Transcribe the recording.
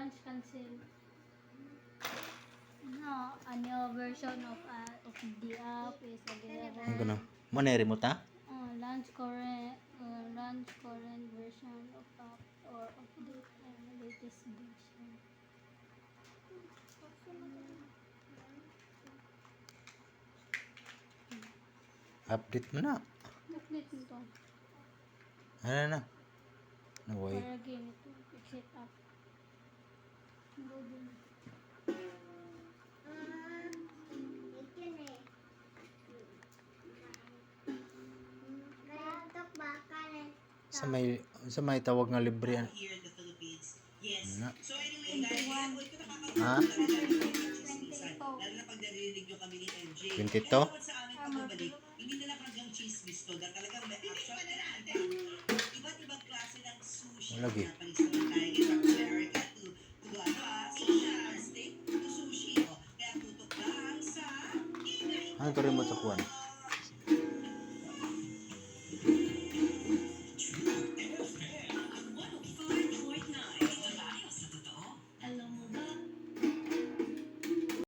lunch cancel. No, a new version of the app is available. Ang gano. Mo na remote ha? Lunch current version of app or update latest version. Update mo na. Update nito. Ano na? Naway. Para game ito. Exit app. Loading. Sa may tawag nga libre yan. Here in the Philippines. Yes. Ano? So anyway, guys, ito Ha? lalo na pag narinig nyo kami ni MJ. 22? Kaya naman sa aming pagbabalik, hindi na lang hanggang chismis to. Dahil talagang may action. Iba't ibang klase ng sushi. Lagi. Napalisaman tayo ngayon from America to sushi, steak to sushi. Kaya tutok lang sa Ano to remote sa kuwan?